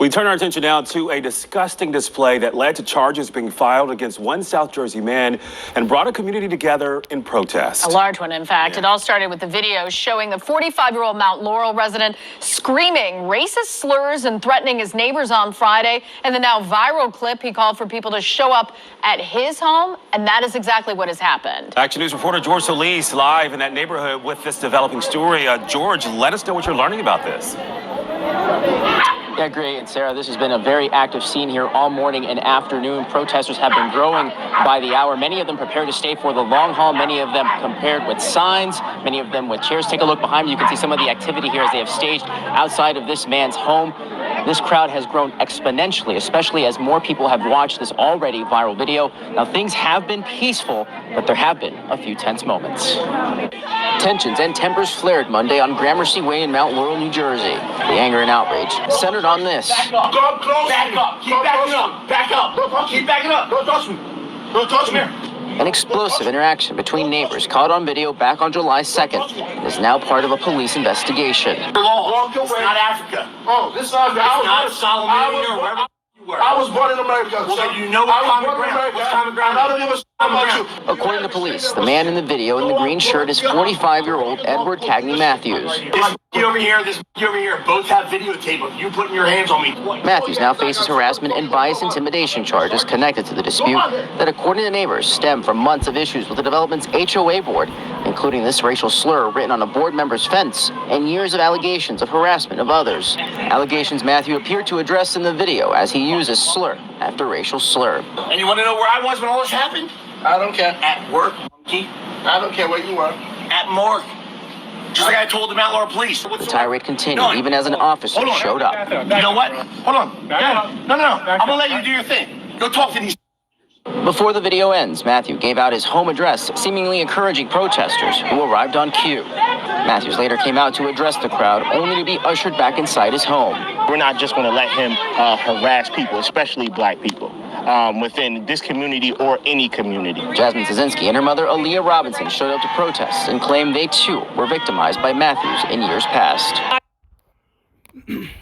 We turn our attention now to a disgusting display that led to charges being filed against one South Jersey man and brought a community together in protest. A large one, in fact. It all started with the video showing the 45-year-old Mount Laurel resident screaming racist slurs and threatening his neighbors on Friday. In the now viral clip, he called for people to show up at his home, and that is exactly what has happened. Action News reporter George Solis live in that neighborhood with this developing story. George, let us know what you're learning about this. Yeah, great. And Sarah, this has been a very active scene here all morning and afternoon. Protesters have been growing by the hour. Many of them prepared to stay for the long haul. Many of them prepared with signs, many of them with chairs. Take a look behind me. You can see some of the activity here as they have staged outside of this man's home. This crowd has grown exponentially, especially as more people have watched this already viral video. Now, things have been peaceful, but there have been a few tense moments. Tensions and tempers flared Monday on Gramercy Way in Mount Laurel, New Jersey. The anger and outrage centered on this. Back up. Go close. Back up. Keep backing up. Back up. Keep backing up. Don't touch me. Don't touch me. An explosive interaction between neighbors caught on video back on July 2nd and is now part of a police investigation. It's not Africa. Oh, this is not Solomon or wherever you were. I was born in America. So you know what common ground. What's common ground? I don't give a shit about you. According to police, the man in the video in the green shirt is 45-year-old Edward Cagney Matthews. This over here, this over here, both have videotape of you putting your hands on me. Matthews now faces harassment and bias intimidation charges connected to the dispute that, according to neighbors, stem from months of issues with the development's HOA board, including this racial slur written on a board member's fence and years of allegations of harassment of others. Allegations Matthew appeared to address in the video as he uses slur after racial slur. And you want to know where I was when all this happened? I don't care. At work, monkey. I don't care where you were. At morgue. Just like I told the Mount Laurel police. The tirade continued even as an officer showed up. You know what? Hold on. No. I'm going to let you do your thing. Go talk to these. Before the video ends, Matthew gave out his home address, seemingly encouraging protesters who arrived on cue. Matthews later came out to address the crowd, only to be ushered back inside his home. We're not just going to let him harass people, especially black people, within this community or any community. Jasmine Szynski and her mother, Aaliyah Robinson, showed up to protest and claimed they too were victimized by Matthews in years past.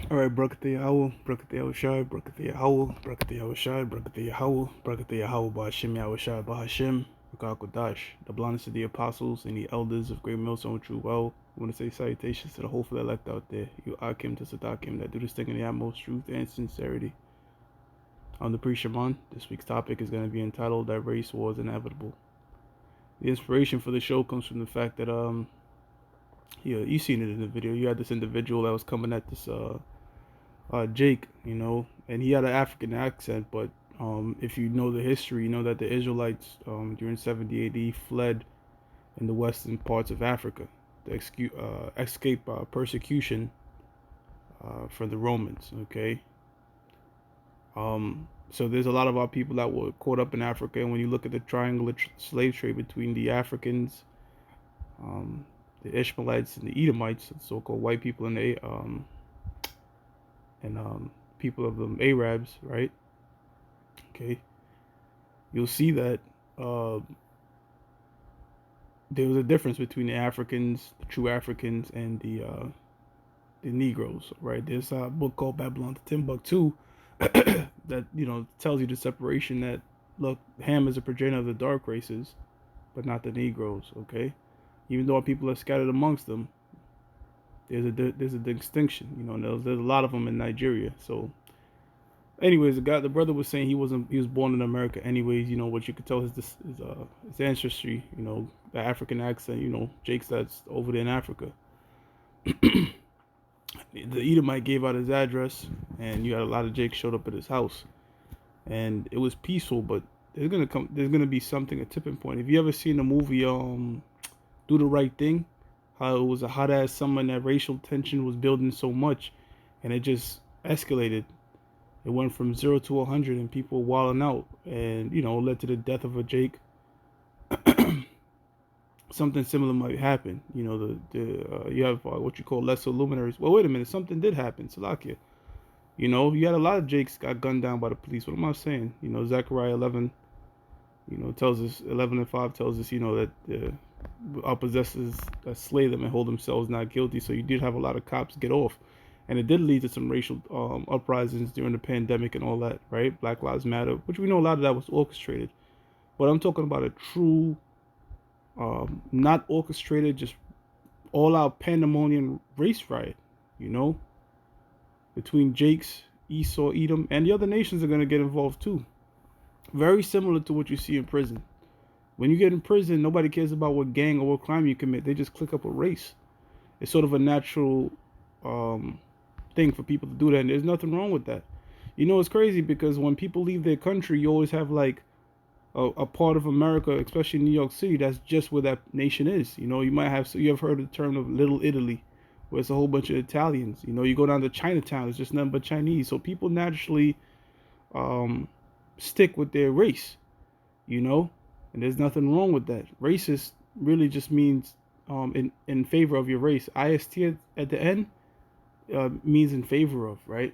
All right, Brakatha Yahweh, Brakatha Yahushai, Brakatha Yahweh, Brakatha Yahushai, Brakatha Yahweh, Brakatha Yahweh, Ba'Hashem Yahushai, Ba'Hashem, Rakakodash, the blindness of the apostles and the elders of Great Millstone True Well. I want to say salutations to the hopeful elect out there, you Akim to Sadakim, that do this thing in the utmost truth and sincerity. On the Pre-Shaman, this week's topic is going to be entitled That Race Was Inevitable. The inspiration for the show comes from the fact that, yeah, you seen it in the video. You had this individual that was coming at this Jake, you know, and he had an African accent, but if you know the history, you know that the Israelites during 70 AD fled in the western parts of Africa to escape persecution from the Romans, okay? So there's a lot of our people that were caught up in Africa, and when you look at the triangular slave trade between the Africans, the Ishmaelites and the Edomites, so-called white people, and the people of the Arabs, right? Okay, you'll see that there was a difference between the Africans, the true Africans, and the Negroes, right? There's a book called Babylon to Timbuktu that, you know, tells you the separation that, look, Ham is a progenitor of the dark races, but not the Negroes, okay? Even though our people are scattered amongst them, there's a distinction, you know. And there's a lot of them in Nigeria. So, anyways, the brother was saying he was born in America. Anyways, you know what you could tell his ancestry, you know, the African accent, you know, Jake's that's over there in Africa. The Edomite gave out his address, and you had a lot of Jake showed up at his house, and it was peaceful. But there's gonna be a tipping point. Have you ever seen the movie Do the Right Thing? How it was a hot ass summer and that racial tension was building so much, and it just escalated. It went from 0 to 100, and people wilding out, and you know, led to the death of a Jake. Something similar might happen. You know, you have what you call lesser luminaries. Well, wait a minute, something did happen, Salakia. You know, you had a lot of Jakes got gunned down by the police. What am I saying? You know, Zechariah 11, you know, tells us 11:5 tells us, you know, that our possessors that slay them and hold themselves not guilty. So you did have a lot of cops get off, And it did lead to some racial uprisings during the pandemic and all that, right? Black Lives Matter, which we know a lot of that was orchestrated. But I'm talking about a true, not orchestrated, just all-out pandemonium race riot, you know, between Jakes, Esau, Edom, and the other nations are going to get involved too. Very similar to what you see in prison. When you get in prison, nobody cares about what gang or what crime you commit. They just click up a race. It's sort of a natural thing for people to do that, and there's nothing wrong with that. You know, it's crazy because when people leave their country, you always have like a part of America, especially New York City, that's just where that nation is. You know, you might have, so you have heard the term of Little Italy, where it's a whole bunch of Italians. You know, you go down to Chinatown, it's just nothing but Chinese. So people naturally stick with their race, you know, and there's nothing wrong with that. Racist really just means in favor of your race. IST at the end means in favor of, right?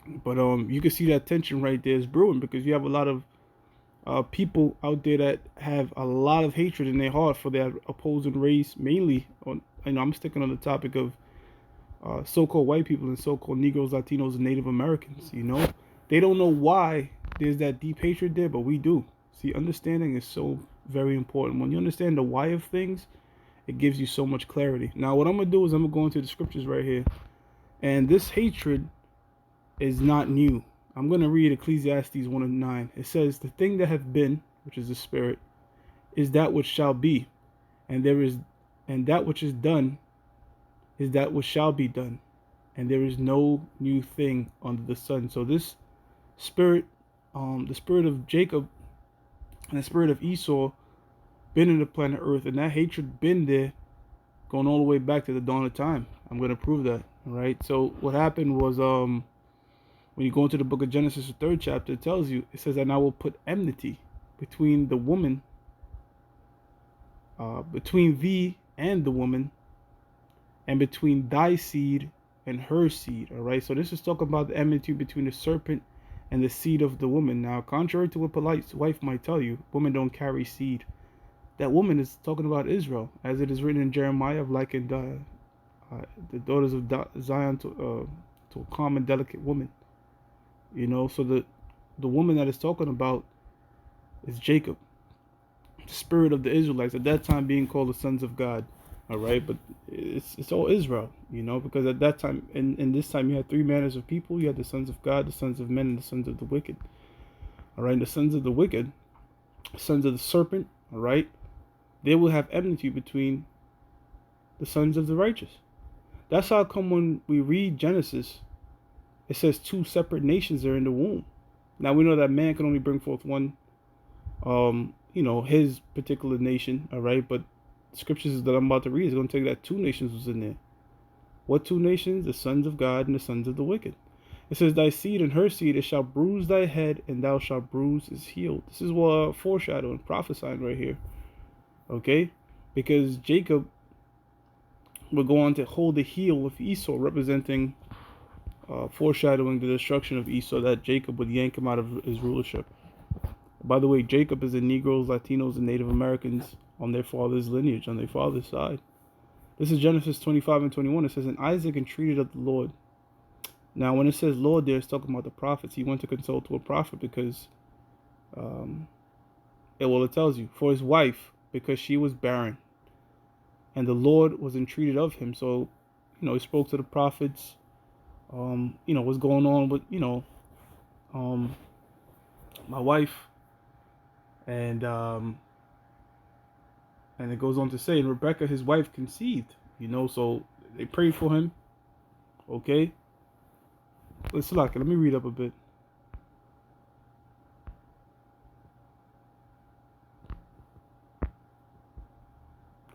But you can see that tension right there is brewing because you have a lot of people out there that have a lot of hatred in their heart for their opposing race, mainly on, you know, I'm sticking on the topic of so-called white people and so-called Negroes, Latinos, and Native Americans. You know, they don't know why there's that deep hatred there, but we do. See, understanding is so very important. When you understand the why of things, it gives you so much clarity. Now, what I'm going to do is I'm going to go into the scriptures right here. And this hatred is not new. I'm going to read Ecclesiastes 1:9. It says, the thing that hath been, which is the spirit, is that which shall be. And that which is done is that which shall be done. And there is no new thing under the sun. So this spirit, the spirit of Jacob and the spirit of Esau, been in the planet Earth, and that hatred been there going all the way back to the dawn of time. I'm going to prove that. All right. So what happened was when you go into the book of Genesis, the 3rd chapter, it tells you, it says, and I will put enmity between the woman, between thee and the woman, and between thy seed and her seed. All right. So this is talking about the enmity between the serpent and the seed of the woman. Now, contrary to what polite wife might tell you, women don't carry seed. That woman is talking about Israel, as it is written in Jeremiah, of likened the daughters of Zion to a calm and delicate woman. You know, so the woman that is talking about is Jacob, the spirit of the Israelites, at that time being called the sons of God. All right, but it's all Israel, you know, because at that time, in this time, you had 3 manners of people. You had the sons of God, the sons of men, and the sons of the wicked. All right, the sons of the wicked, sons of the serpent, all right, they will have enmity between the sons of the righteous. That's how come when we read Genesis, it says 2 separate nations are in the womb. Now we know that man can only bring forth one, you know, his particular nation, all right, but the scriptures that I'm about to read is going to tell you that 2 nations was in there. What 2 nations? The sons of God and the sons of the wicked. It says, thy seed and her seed, it shall bruise thy head, and thou shalt bruise his heel. This is what foreshadowing, prophesying right here. Okay? Because Jacob will go on to hold the heel of Esau, representing, foreshadowing the destruction of Esau, that Jacob would yank him out of his rulership. By the way, Jacob is the Negroes, Latinos, and Native Americans on their father's lineage, on their father's side. This is Genesis 25:21. It says, and Isaac entreated of the Lord. Now, when it says Lord there, it's talking about the prophets. He went to consult to a prophet because, it tells you, for his wife, because she was barren. And the Lord was entreated of him. So, you know, he spoke to the prophets, you know, what's going on with, you know, my wife. And it goes on to say, and Rebecca, his wife, conceived, you know, so they prayed for him. Okay. Let me read up a bit.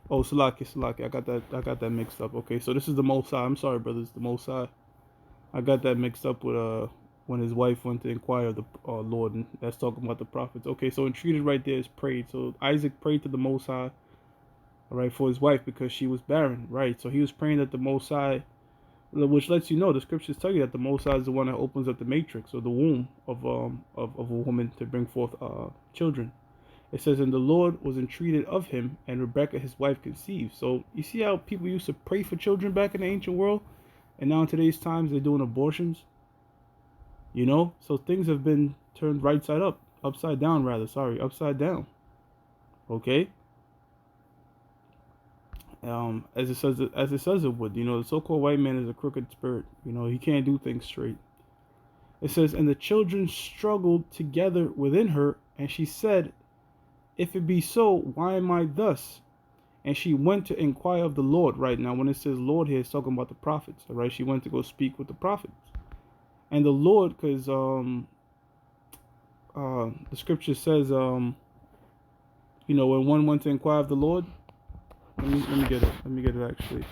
Oh, Salaki, I got that mixed up. Okay, so this is the Most High. I'm sorry, brothers, the Most High. I got that mixed up with when his wife went to inquire of the Lord, and that's talking about the prophets. Okay, so entreated right there is prayed. So Isaac prayed to the Most High, all right, for his wife because she was barren, right? So he was praying that the Most High, which lets you know the scriptures tell you that the Most High is the one that opens up the matrix or the womb of a woman to bring forth children. It says, and the Lord was entreated of him, and Rebekah his wife conceived. So you see how people used to pray for children back in the ancient world, And now in today's times, they're doing abortions. You know, so things have been turned right side up, upside down rather. Sorry, upside down. Okay. As it says it would. You know, the so-called white man is a crooked spirit. You know, he can't do things straight. It says, and the children struggled together within her, and she said, if it be so, why am I thus? And she went to inquire of the Lord. Right now, when it says Lord here, it's talking about the prophets. All right, she went to go speak with the prophets. And the Lord, because the scripture says, you know, when one went to inquire of the Lord, let me get it. Let me get it actually.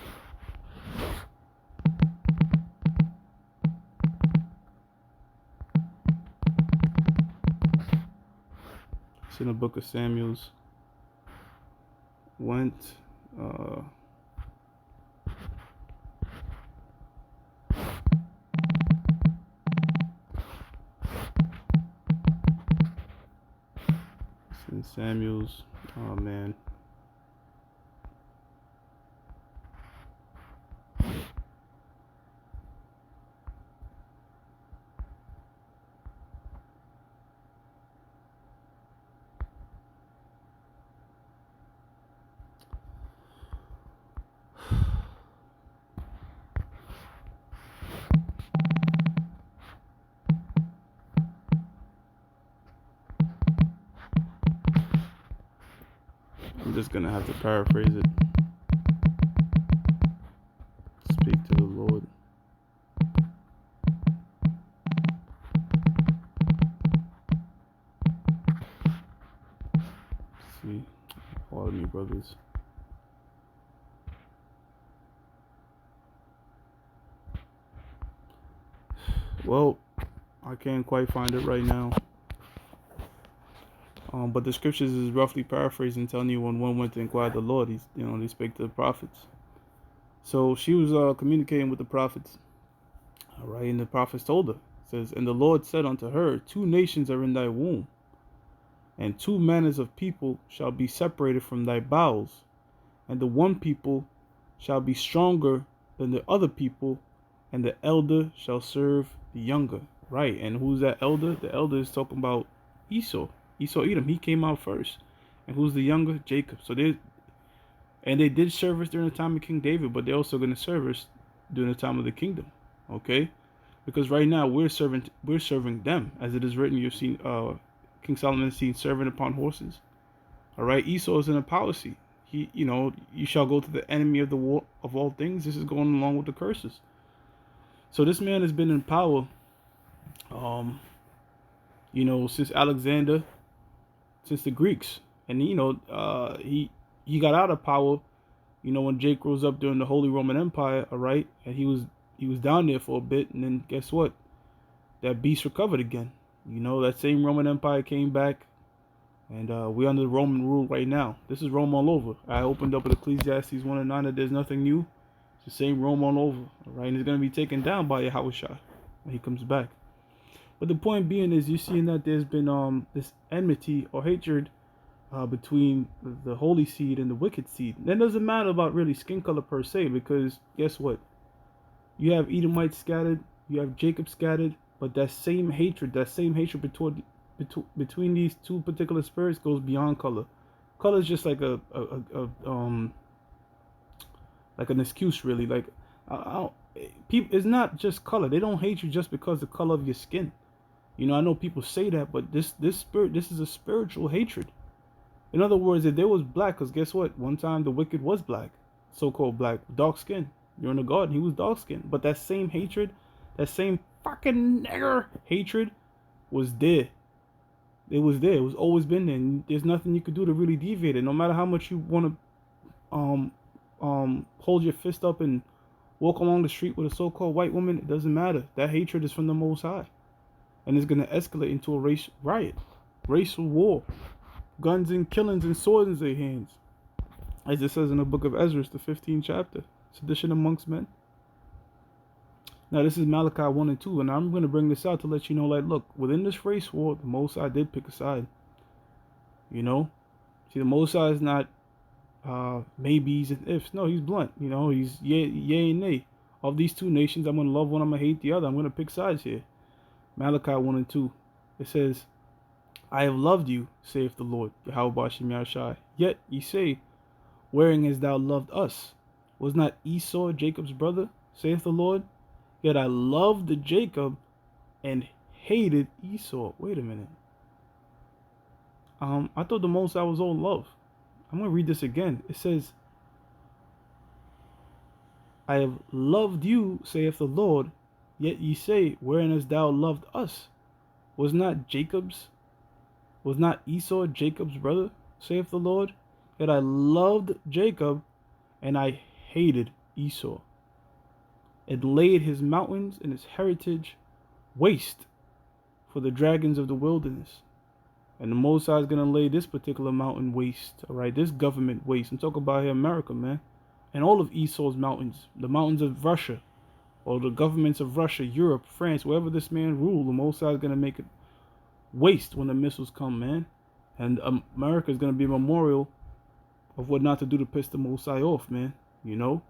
It's in the book of Samuel's. Went. It's in Samuel's. Oh man. I'm just gonna have to paraphrase it. Speak to the Lord. See, pardon me, brothers. Well, I can't quite find it right now. But the scriptures is roughly paraphrasing, telling you when one went to inquire the Lord, they spake to the prophets. So she was communicating with the prophets. All right, and the prophets told her, it says, and the Lord said unto her, two nations are in thy womb, and two manners of people shall be separated from thy bowels, and the one people shall be stronger than the other people, and the elder shall serve the younger. Right, and who's that elder? The elder is talking about Esau. Esau Edom, he came out first. And who's the younger? Jacob. So they did service during the time of King David, but they're also going to service during the time of the kingdom. Okay? Because right now we're serving them. As it is written, you've seen King Solomon seen servant upon horses. All right, Esau is in a policy. He, you shall go to the enemy of the war of all things. This is going along with the curses. So this man has been in power, since Alexander, since the Greeks, and he got out of power, when Jake rose up during the Holy Roman Empire. All right, and he was down there for a bit, and then guess what? That beast recovered again. That same Roman Empire came back, and we're under Roman rule right now. This is Rome all over. I opened up with Ecclesiastes 1:9 that there's nothing new. It's the same Rome all over, all right? And it's going to be taken down by Yahushua when he comes back. But the point being is, you're seeing that there's been this enmity or hatred between the holy seed and the wicked seed. That doesn't matter about really skin color per se, because guess what? You have Edomites scattered, you have Jacob scattered, but that same hatred between these two particular spirits goes beyond color. Color is just like like an excuse, really. Like, people, it's not just color. They don't hate you just because the color of your skin. I know people say that, but this is a spiritual hatred. In other words, if there was black, because guess what? One time the wicked was black, so-called black, dark skin. You're in the garden, he was dark skinned. But that same hatred, that same fucking nigger hatred was there. It was there. It was always been there. And there's nothing you could do to really deviate it. No matter how much you want to hold your fist up and walk along the street with a so-called white woman, it doesn't matter. That hatred is from the Most High, and it's going to escalate into a race riot, racial war, guns and killings and swords in their hands, as it says in the book of Ezra, the 15th chapter, sedition amongst men. Now this is Malachi 1 and 2, and I'm going to bring this out to let you know, like, look, within this race war, the Most High did pick a side. See, the Most High is not maybes and ifs. No, he's blunt. He's yay and nay. Of these two nations, I'm going to love one, I'm going to hate the other. I'm going to pick sides here. Malachi 1 and 2. It says, I have loved you, saith the Lord, Yahweh Bashem Yahshai. Yet ye say, wherein hast thou loved us? Was not Esau Jacob's brother, saith the Lord? Yet I loved Jacob and hated Esau. Wait a minute. I thought the Most High was all love. I'm going to read this again. It says, I have loved you, saith the Lord, yet ye say, wherein hast thou loved us? Was not Esau Jacob's brother, saith the Lord? Yet I loved Jacob, and I hated Esau, and laid his mountains and his heritage waste for the dragons of the wilderness. And the Most High is going to lay this particular mountain waste, all right? This government waste. I'm talking about here America, man. And all of Esau's mountains, the mountains of Russia, or the governments of Russia, Europe, France, wherever this man ruled, the Most High is going to make it waste when the missiles come, man. And America is going to be a memorial of what not to do to piss the Most High off, man, you know?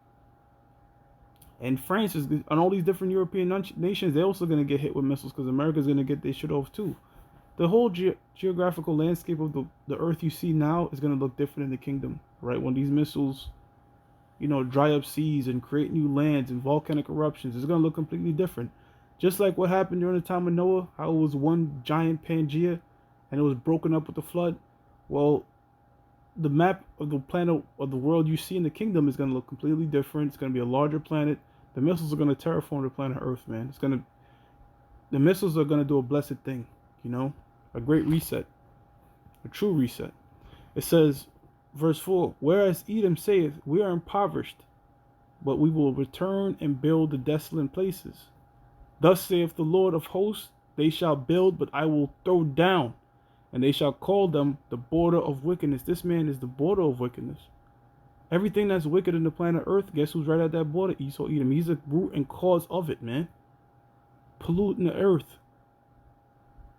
And France is, and all these different European nations, they're also going to get hit with missiles because America's going to get their shit off too. The whole geographical landscape of the earth you see now is going to look different in the kingdom, right? When these missiles, you know, dry up seas and create new lands and volcanic eruptions, it's going to look completely different. Just like what happened during the time of Noah, how it was one giant Pangea and it was broken up with the flood. Well, the map of the planet of the world you see in the kingdom is going to look completely different. It's going to be a larger planet. The missiles are going to terraform the planet Earth, man. The missiles are going to do a blessed thing, you know, a great reset, a true reset. It says, verse 4, whereas Edom saith, we are impoverished, but we will return and build the desolate places. Thus saith the Lord of hosts, they shall build, but I will throw down, and they shall call them the border of wickedness. This man is the border of wickedness. Everything that's wicked in the planet Earth, guess who's right at that border? Esau, Edom. He's the root and cause of it, man. Polluting the earth.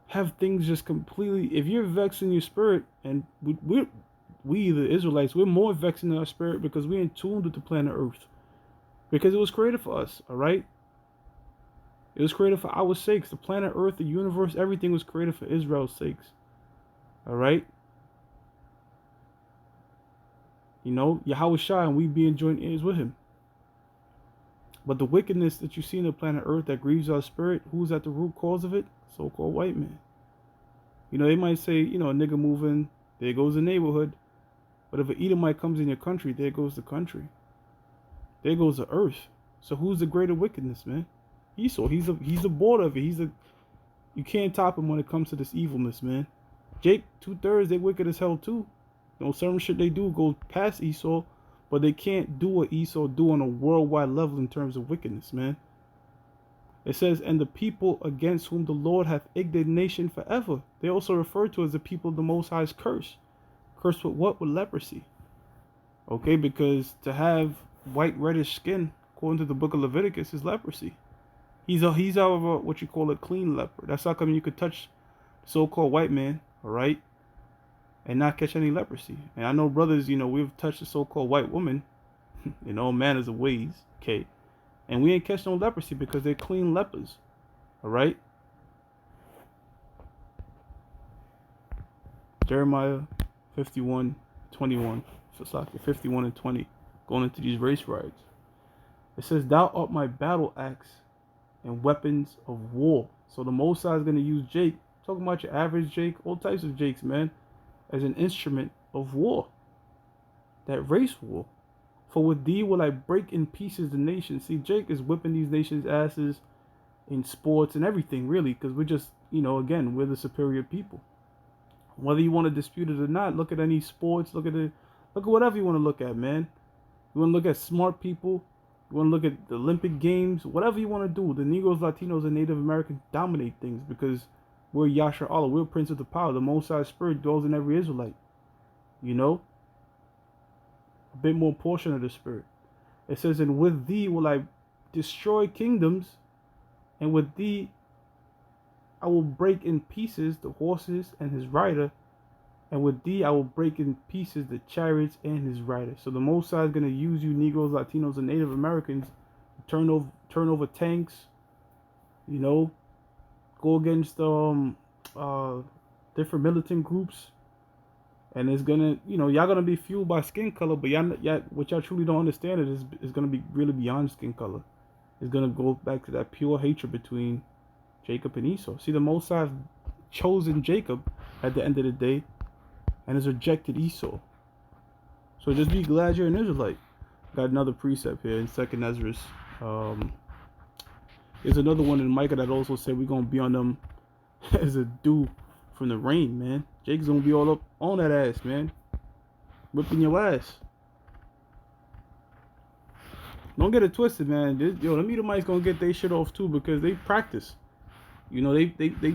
Have things just completely, if you're vexed in your spirit, and we the Israelites, we're more vexed in our spirit because we're in tune with the planet Earth. Because it was created for us, all right? It was created for our sakes. The planet Earth, the universe, everything was created for Israel's sakes. All right? You know, Yahweh Shai, and we being joint heirs with him. But the wickedness that you see in the planet Earth that grieves our spirit, who's at the root cause of it? So-called white man. You know, they might say, you know, a nigga moving, there goes the neighborhood. But if an Edomite comes in your country, there goes the country. There goes the earth. So who's the greater wickedness, man? Esau. He's the border of it. You can't top him when it comes to this evilness, man. Jake, 2/3, they wicked as hell too. You know, certain shit they do goes past Esau, but they can't do what Esau do on a worldwide level in terms of wickedness, man. It says, and the people against whom the Lord hath indignation forever. They also refer to as the people of the Most High's curse. Cursed with what? With leprosy. Okay, because to have white reddish skin, according to the book of Leviticus, is leprosy. He's out of what you call a clean leper. That's how come you could touch so-called white man, all right, and not catch any leprosy. And I know brothers, you know, we've touched a so-called white woman, you know, manners of ways, okay, and we ain't catch no leprosy because they're clean lepers, all right. Jeremiah 51:21, 51 and 20, going into these race riots. It says, thou art my battle axe and weapons of war. So the Most High is going to use Jake, talking about your average Jake, all types of Jakes, man, as an instrument of war. That race war. For with thee will I break in pieces the nations. See, Jake is whipping these nations' asses in sports and everything, really, because we're just, you know, again, we're the superior people. Whether you want to dispute it or not, look at any sports, look at whatever you want to look at, man. You want to look at smart people, you want to look at the Olympic Games, whatever you want to do. The Negroes, Latinos, and Native Americans dominate things because we're Yasher Allah, we're Prince of the Power. The Most High Spirit dwells in every Israelite. You know? A bit more portion of the Spirit. It says, and with thee will I destroy kingdoms, and with thee I will break in pieces the horses and his rider, and with thee I will break in pieces the chariots and his rider. So the Most High is going to use you Negroes, Latinos, and Native Americans turn over tanks, you know, go against different militant groups, and it's gonna, you know, y'all gonna be fueled by skin color, but y'all what y'all truly don't understand is gonna be really beyond skin color. It's gonna go back to that pure hatred between Jacob and Esau. See, the Most High chosen Jacob at the end of the day, and has rejected Esau. So just be glad you're an Israelite. Got another precept here in Second Ezra. There's another one in Micah that also said we're gonna be on them as a dew from the rain, man. Jacob's gonna be all up on that ass, man, whipping your ass. Don't get it twisted, man. Yo, them Edomites gonna get their shit off too because they practice. You know, they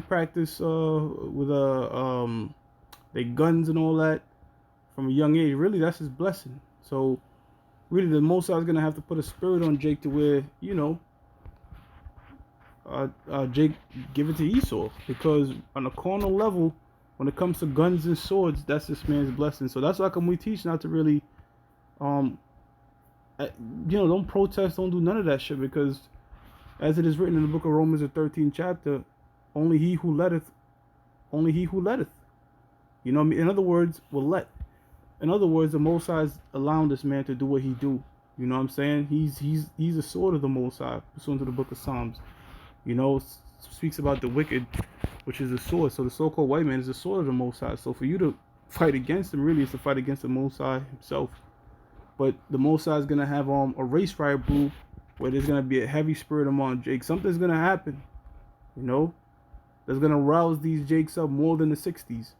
practice with their guns and all that from a young age. Really, that's his blessing. So really, the Most High is gonna have to put a spirit on Jake to where, you know, Jake give it to Esau, because on a carnal level, when it comes to guns and swords, that's this man's blessing. So that's why we teach not to really, don't protest, don't do none of that shit, because as it is written in the book of Romans, the 13th chapter, only he who letteth. You know what I mean? In other words, the Most High is allowing this man to do what he do. You know what I'm saying? He's a sword of the Most High, pursuant to the book of Psalms. You know, speaks about the wicked, which is a sword. So the so-called white man is a sword of the Most High. So for you to fight against him, really, is to fight against the Most High himself. But the Most High is gonna have a race riot brew, where there's gonna be a heavy spirit among Jake. Something's gonna happen, you know, that's gonna rouse these Jakes up more than the '60s,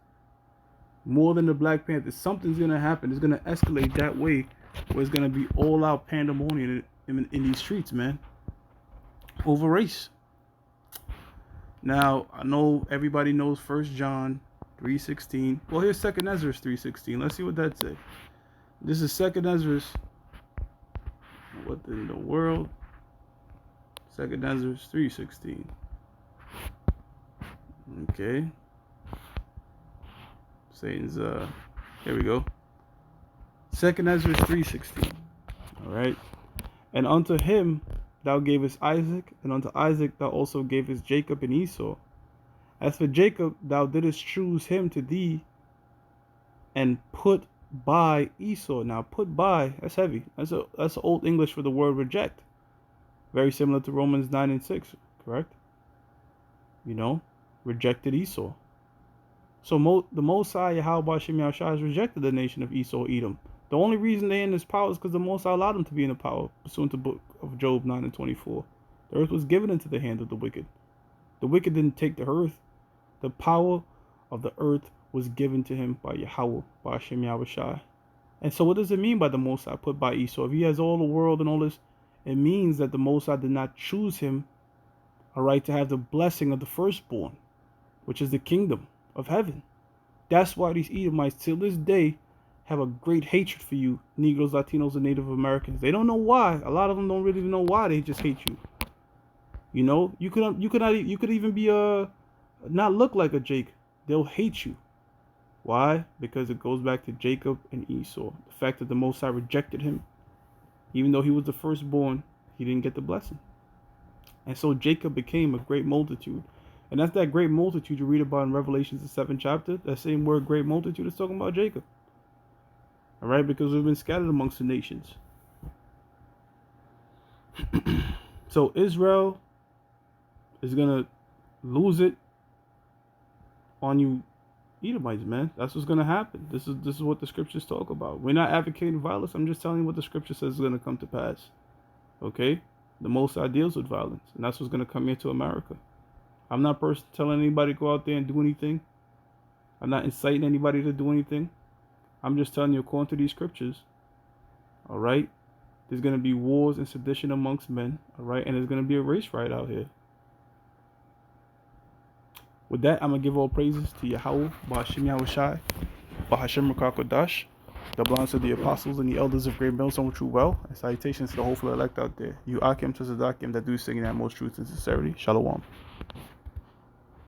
more than the Black Panthers. Something's gonna happen. It's gonna escalate that way, where it's gonna be all out pandemonium in these streets, man, over race. Now, I know everybody knows 1 John 3:16. Well, here's 2 Ezra 3:16. Let's see what that says. This is 2 Ezra. What in the world? 2 Ezra 3:16. Okay. Satan's, here we go. 2 Ezra 3:16. All right. And unto him thou gavest Isaac, and unto Isaac thou also gavest Jacob and Esau. As for Jacob, thou didst choose him to thee, and put by Esau. Now, put by, that's heavy. That's old English for the word reject. Very similar to Romans 9:6, correct? You know, rejected Esau. So the Most High, Yahweh Hashem Yahushua, has rejected the nation of Esau, Edom. The only reason they're in this power is because the Most High allowed them to be in the power, pursuant to the book of Job 9:24. The earth was given into the hand of the wicked. The wicked didn't take the earth. The power of the earth was given to him by Yahweh, by Hashem Yahushua. And so what does it mean by the Most High put by Esau? If he has all the world and all this, it means that the Most High did not choose him, all right, to have the blessing of the firstborn, which is the kingdom of heaven. That's why these Edomites, till this day, have a great hatred for you, Negroes, Latinos, and Native Americans. They don't know why. A lot of them don't really know why. They just hate you. You know, you could even be not look like a Jake. They'll hate you. Why? Because it goes back to Jacob and Esau. The fact that the Most High rejected him, even though he was the firstborn, he didn't get the blessing. And so Jacob became a great multitude. And that's that great multitude you read about in Revelations, the 7th chapter. That same word, great multitude, is talking about Jacob. All right, because we've been scattered amongst the nations. So Israel is going to lose it on you Edomites, man. That's what's going to happen. This is what the scriptures talk about. We're not advocating violence. I'm just telling you what the scripture says is going to come to pass. Okay? The Most High deals with violence, and that's what's going to come here to America. I'm not telling anybody to go out there and do anything. I'm not inciting anybody to do anything. I'm just telling you, according to these scriptures, all right, there's going to be wars and sedition amongst men, all right, and there's going to be a race riot out here. With that, I'm going to give all praises to Yahweh, Ba'ashem Yahushai, Ba'ashem Rakakodash, the blessings of the apostles and the elders of Great Millstone True Well, and salutations to the hopeful elect out there. You Akim to Zadakim that do sing in that most truth and sincerity. Shalom.